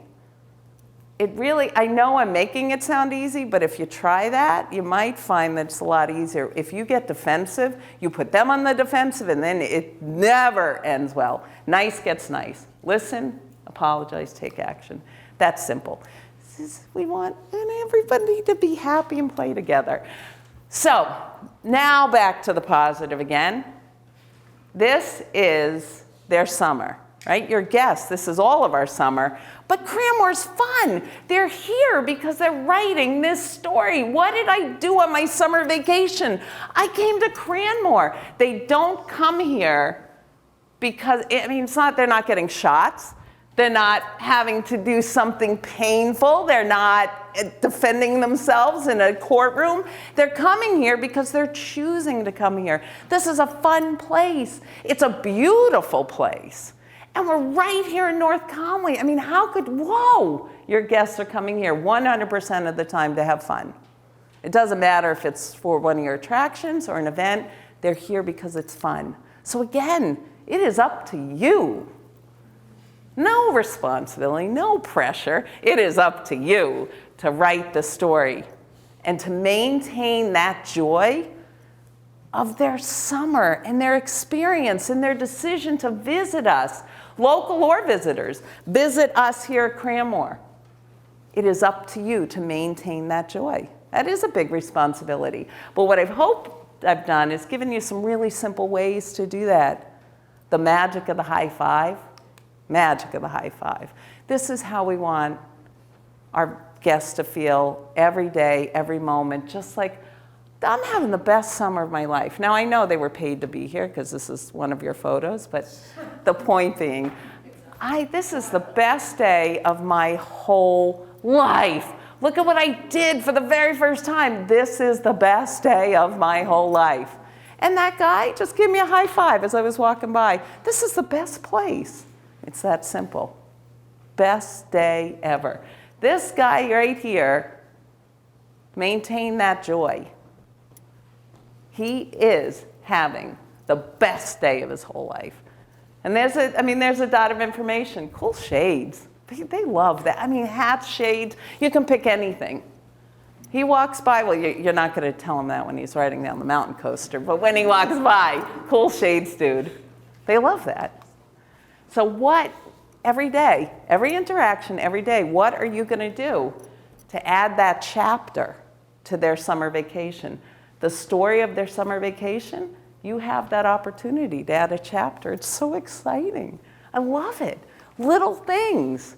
D: It really, I know I'm making it sound easy, but if you try that, you might find that it's a lot easier. If you get defensive, you put them on the defensive, and then it never ends well. Nice gets nice. Listen, apologize, take action. That's simple. We want everybody to be happy and play together. So, now back to the positive again. This is their summer, right? Your guests, this is all of our summer. But Cranmore's fun. They're here because they're writing this story. What did I do on my summer vacation? I came to Cranmore. They don't come here because, it's not, they're not getting shots. They're not having to do something painful. They're not defending themselves in a courtroom. They're coming here because they're choosing to come here. This is a fun place. It's a beautiful place. And we're right here in North Conway. Whoa, your guests are coming here 100% of the time to have fun. It doesn't matter if it's for one of your attractions or an event, they're here because it's fun. So again, it is up to you. No responsibility, no pressure. It is up to you to write the story and to maintain that joy of their summer and their experience and their decision to visit us. Local or visitors, visit us here at Cranmore. It is up to you to maintain that joy. That is a big responsibility. But what I've done is given you some really simple ways to do that. The magic of the high five. Magic of the high five. This is how we want our guests to feel every day, every moment, just like, I'm having the best summer of my life. Now, I know they were paid to be here because this is one of your photos, but the point being, this is the best day of my whole life. Look at what I did for the very first time. This is the best day of my whole life. And that guy just gave me a high five as I was walking by. This is the best place. It's that simple. Best day ever. This guy right here, maintain that joy. He is having the best day of his whole life. And there's a dot of information. Cool shades. They love that. Hats, shades, you can pick anything. He walks by, well, you're not going to tell him that when he's riding down the mountain coaster, but when he walks by, cool shades, dude. They love that. So every day, every interaction, every day, what are you going to do to add that chapter to their summer vacation? The story of their summer vacation, you have that opportunity to add a chapter. It's so exciting. I love it. Little things.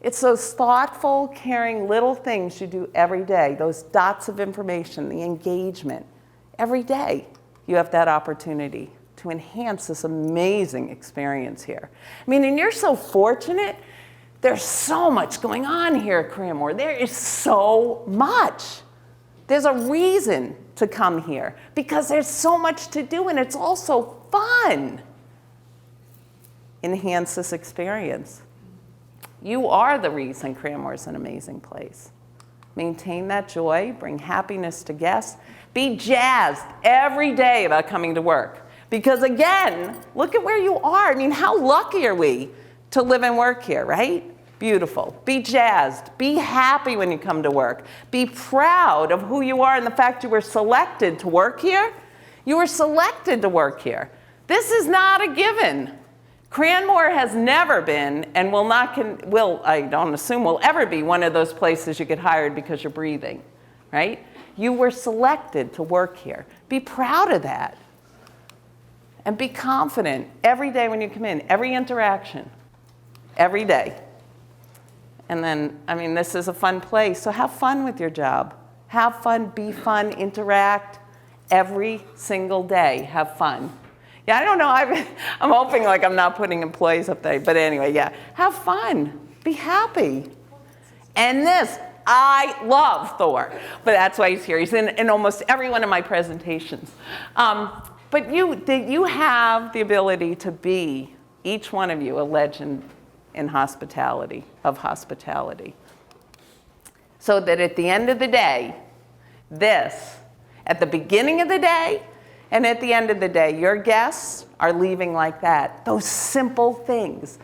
D: It's those thoughtful, caring little things you do every day, those dots of information, the engagement. Every day you have that opportunity to enhance this amazing experience here. And you're so fortunate. There's so much going on here at Cranmore. There is so much. There's a reason to come here because there's so much to do and it's also fun. Enhance this experience. You are the reason Cranmore is an amazing place. Maintain that joy, bring happiness to guests. Be jazzed every day about coming to work. Because again, look at where you are. How lucky are we to live and work here, right? Beautiful. Be jazzed. Be happy when you come to work. Be proud of who you are and the fact you were selected to work here. You were selected to work here. This is not a given. Cranmore has never been and I don't assume will ever be one of those places you get hired because you're breathing, right? You were selected to work here. Be proud of that. and be confident every day when you come in, every interaction, every day. And then, I mean, this is a fun place, so have fun with your job. Have fun, be fun, interact every single day. Have fun. Yeah, I don't know, I'm hoping like I'm not putting employees up there, but anyway, yeah. Have fun, be happy. And this, I love Thor, but that's why he's here. He's in almost every one of my presentations. But you have the ability to be, each one of you, a legend in hospitality, of hospitality. So that at the end of the day, at the beginning of the day and at the end of the day, your guests are leaving like that. Those simple things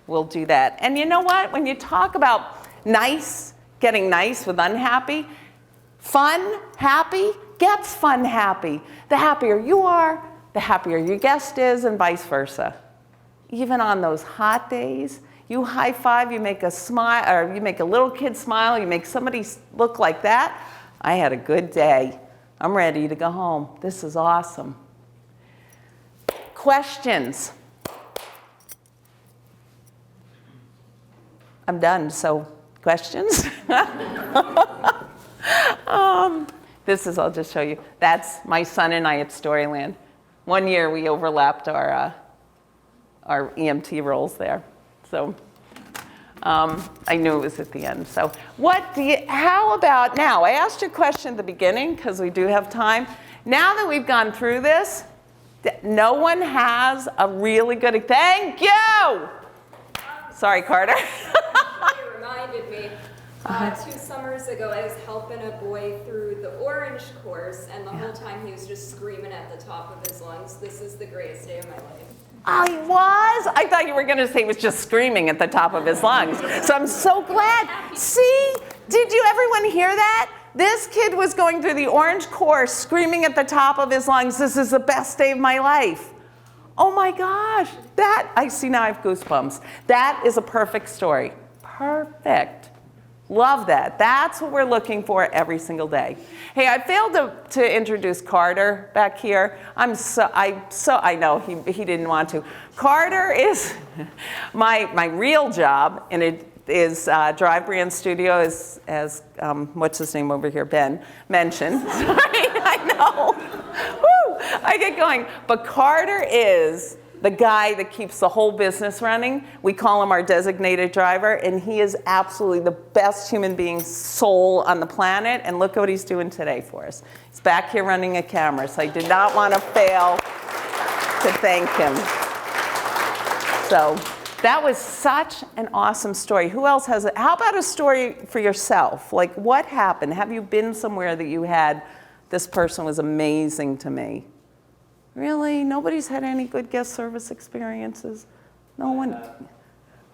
D: will do that. And you know what? When you talk about nice, getting nice with unhappy, fun, happy, gets fun, happy. The happier you are, the happier your guest is, and vice versa. Even on those hot days, you high five, you make a smile, or you make a little kid smile, you make somebody look like that. I had a good day. I'm ready to go home. This is awesome. Questions? I'm done, so questions? I'll just show you. That's my son and I at Storyland. One year we overlapped our EMT roles there. So I knew it was at the end. So how about now? I asked you a question at the beginning because we do have time. Now that we've gone through this, no one has a really good, thank you! Sorry, Carter.
E: It reminded me, 2 summers ago, I was helping a boy through the Orange course, and the whole time he was just screaming at the top of his lungs, "This is the greatest day of my life."
D: I was? I thought you were going to say he was just screaming at the top of his lungs. So I'm so glad. See? Did you everyone hear that? This kid was going through the Orange course screaming at the top of his lungs, "This is the best day of my life." Oh my gosh. I see now I have goosebumps. That is a perfect story. Perfect. Love that. That's what we're looking for every single day. Hey, I failed to introduce Carter back here. I know he didn't want to. Carter is my real job, and it is Drive Brand Studio, as what's his name over here, Ben, mentioned. Sorry, I know. Woo, I get going. But Carter is the guy that keeps the whole business running. We call him our designated driver, and he is absolutely the best human being soul on the planet, and look what he's doing today for us. He's back here running a camera, so I did not want to fail to thank him. So that was such an awesome story. Who else has it? How about a story for yourself? Like, what happened? Have you been somewhere that you had, this person was amazing to me? Really? Nobody's had any good guest service experiences? No one?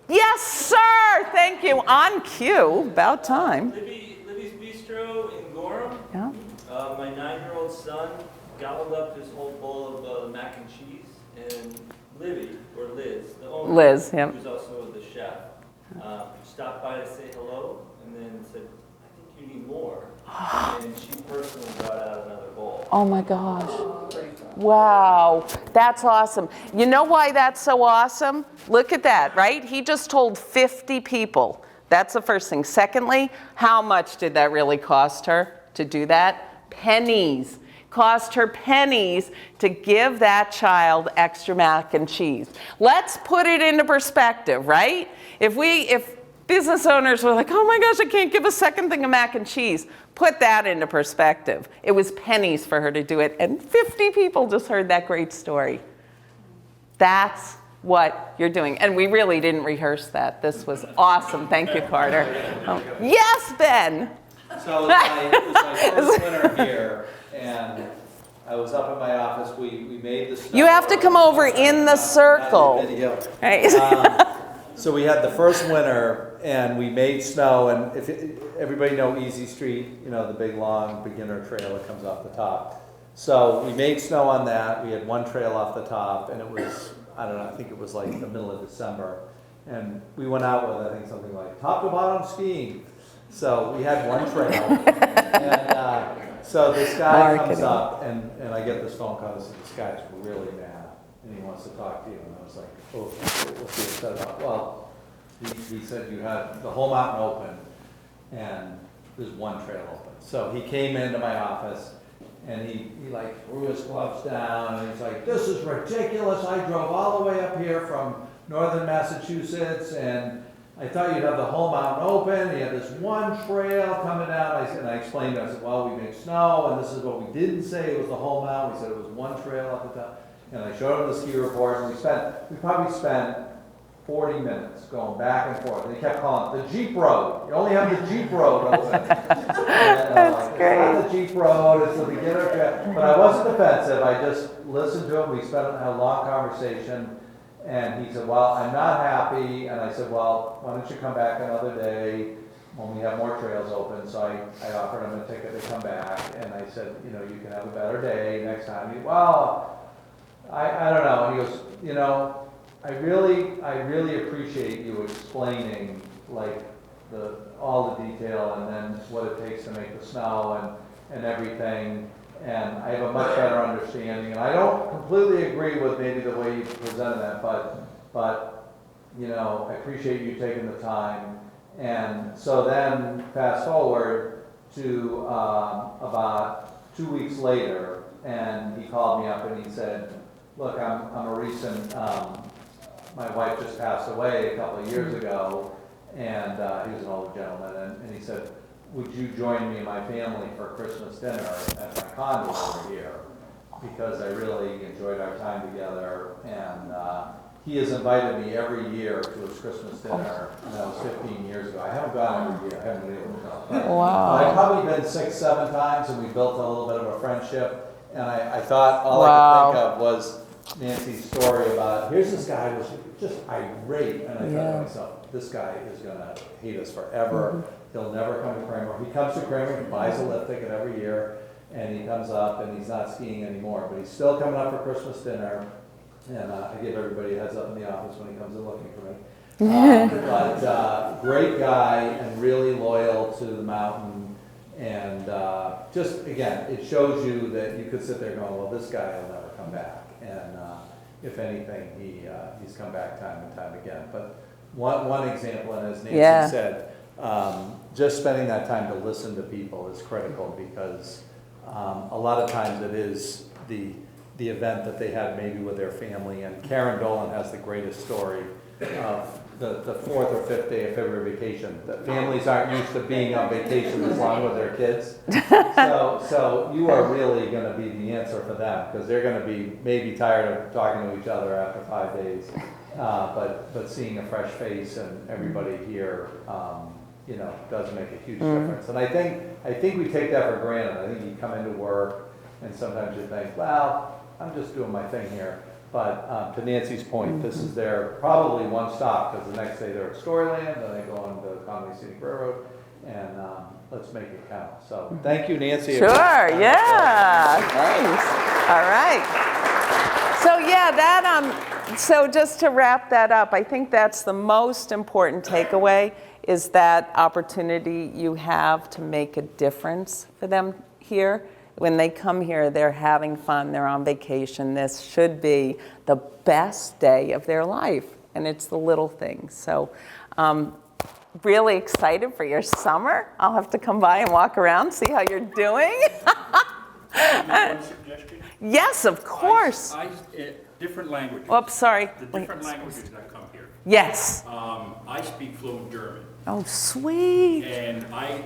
D: Yes, sir! Thank you. On cue. About time.
I: Libby's Bistro in Gorham.
D: Yeah.
I: My 9-year-old son gobbled up his whole bowl of mac and cheese, and Libby, or Liz, the owner,
D: Liz, yeah.
I: who's also the chef, stopped by to say hello, and then said, "I think you need more." And she personally brought out another bowl.
D: Oh my gosh. Wow, that's awesome. You know why that's so awesome? Look at that, right? He just told 50 people. That's the first thing. Secondly, how much did that really cost her to do that? Pennies. Cost her pennies to give that child extra mac and cheese. Let's put it into perspective, right? If business owners were like, "Oh my gosh, I can't give a second thing of mac and cheese," put that into perspective. It was pennies for her to do it, and 50 people just heard that great story. That's what you're doing. And we really didn't rehearse that. This was awesome. Thank you, Carter. Yes, Ben.
B: So it was my first winter here, and I was up in my office. We made the snow.
D: You have to come over in the circle. Right.
B: So we had the first winter, and we made snow, and everybody know Easy Street, you know, the big long beginner trail that comes off the top. So we made snow on that. We had one trail off the top, and it was, I don't know, I think it was like the middle of December. And we went out with, I think, something like top to bottom skiing. So we had one trail, and So this guy comes
D: Marketing.
B: up, and I get this phone call, and this guy's really mad, and he wants to talk to you. And I was like, oh, what's he upset about? Well, he said you had the whole mountain open, and there's one trail open. So he came into my office, and he like threw his gloves down, and he's like, this is ridiculous. I drove all the way up here from northern Massachusetts, and I thought you'd have the whole mountain open. You had this one trail coming down. And I explained, I said, well, we make snow, and this is what we didn't say it was the whole mountain. We said it was one trail up the top. And I showed him the ski report, and we probably spent 40 minutes going back and forth. And he kept calling it the Jeep Road. You only have the Jeep Road open. That's great. It's not the Jeep Road, it's the beginner trail. But I wasn't defensive. I just listened to him. We had a long conversation. And he said, well, I'm not happy. And I said, well, why don't you come back another day when we have more trails open? So I offered him a ticket to come back. And I said, you know, you can have a better day next time. He, well, I don't know. And he goes, you know, I really appreciate you explaining like all the detail and then what it takes to make the snow and everything. And I have a much better understanding. And I don't completely agree with maybe the way you presented that, but you know, I appreciate you taking the time. And so then fast forward to about 2 weeks later, and he called me up and he said, look, I'm a recent, my wife just passed away a couple of years ago, and he was an older gentleman, and he said, would you join me and my family for Christmas dinner at my condo over here? Because I really enjoyed our time together, and he has invited me every year to his Christmas dinner, and that was 15 years ago. I haven't gone every year, I haven't been able to go. But I've probably been 6, 7 times, and we built a little bit of a friendship, and I thought all I could think of was Nancy's story about, here's this guy who was just irate, and I thought to myself, this guy is going to hate us forever. He'll never come to Cranmore. He comes to Cranmore, he buys a lift ticket every year, and he comes up, and he's not skiing anymore, but he's still coming up for Christmas dinner, and I give everybody a heads up in the office when he comes in looking for me. But great guy, and really loyal to the mountain, and just, again, it shows you that you could sit there going, well, this guy will never come back. And if anything, he's come back time and time again. But one example, and as Nancy said, just spending that time to listen to people is critical, because a lot of times it is the event that they had maybe with their family. And Karen Dolan has the greatest story of the 4th or 5th day of February vacation. That families aren't used to being on vacation as long with their kids. So you are really going to be the answer for them, because they're going to be maybe tired of talking to each other after 5 days. But seeing a fresh face and everybody here, you know, does make a huge difference. And I think we take that for granted. I think you come into work and sometimes you think, well, I'm just doing my thing here. But to Nancy's point, this is their probably one stop, because the next day they're at Storyland, then they go on the Conway Scenic Railroad, and let's make it count. So thank you, Nancy.
D: Sure, yeah, thanks. All right. So yeah, so just to wrap that up, I think that's the most important takeaway, is that opportunity you have to make a difference for them here. When they come here, they're having fun, they're on vacation. This should be the best day of their life, and it's the little things. So really excited for your summer. I'll have to come by and walk around, see how you're doing.
J: One suggestion?
D: Yes, of course.
J: Different languages.
D: Oops, sorry.
J: The different languages that come here.
D: Yes.
J: I speak fluent German.
D: Oh, sweet.
J: And I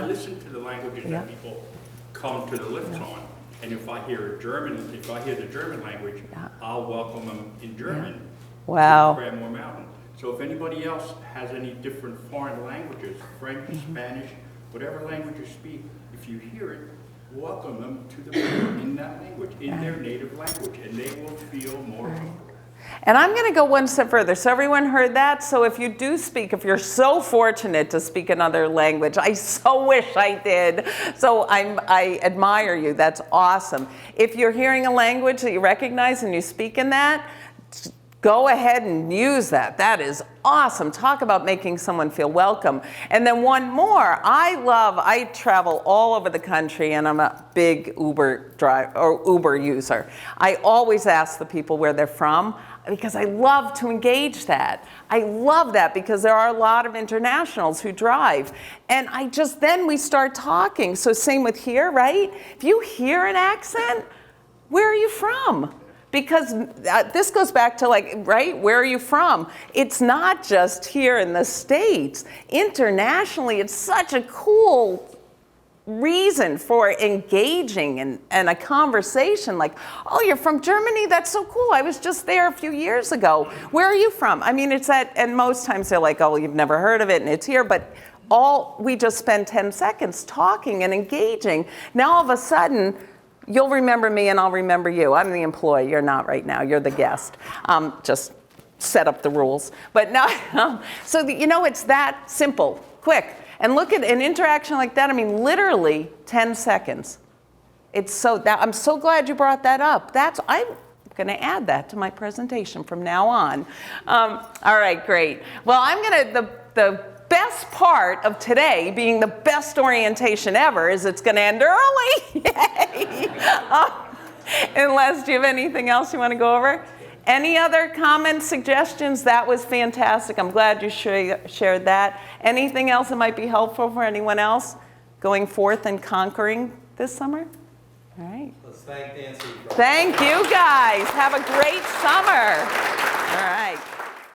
J: listen to the languages that people come to the lifts on. And if I hear the German language, I'll welcome them in German
D: Wow.
J: to Cranmore Mountain. So if anybody else has any different foreign languages, French, Spanish, whatever language you speak, if you hear it, welcome them to the mountain in that language, in their native language, and they will feel more comfortable.
D: And I'm going to go one step further. So everyone heard that? So if you do speak, if you're so fortunate to speak another language, I so wish I did. So I admire you. That's awesome. If you're hearing a language that you recognize and you speak in that, Go ahead and use that. That is awesome. Talk about making someone feel welcome. And then one more. I travel all over the country, and I'm a big Uber user. I always ask the people where they're from because I love to engage that. I love that because there are a lot of internationals who drive. And then we start talking. So same with here, right? If you hear an accent, where are you from? Because this goes back to right, where are you from? It's not just here in the States. Internationally, it's such a cool reason for engaging and a conversation like, oh, you're from Germany? That's so cool. I was just there a few years ago. Where are you from? I mean, it's that, and most times they're like, oh, you've never heard of it and it's here, but we just spend 10 seconds talking and engaging. Now all of a sudden, you'll remember me and I'll remember you. I'm the employee. You're not right now. You're the guest. Just set up the rules. But no, so it's that simple, quick. And look at an interaction like that. I mean, literally 10 seconds. I'm so glad you brought that up. I'm going to add that to my presentation from now on. All right, great. Well, the best part of today being the best orientation ever is it's going to end early. Yay! Unless, do you have anything else you want to go over? Any other comments, suggestions? That was fantastic. I'm glad you shared that. Anything else that might be helpful for anyone else going forth and conquering this summer? All right.
B: Let's thank Nancy.
D: Thank you, guys. Have a great summer. All right.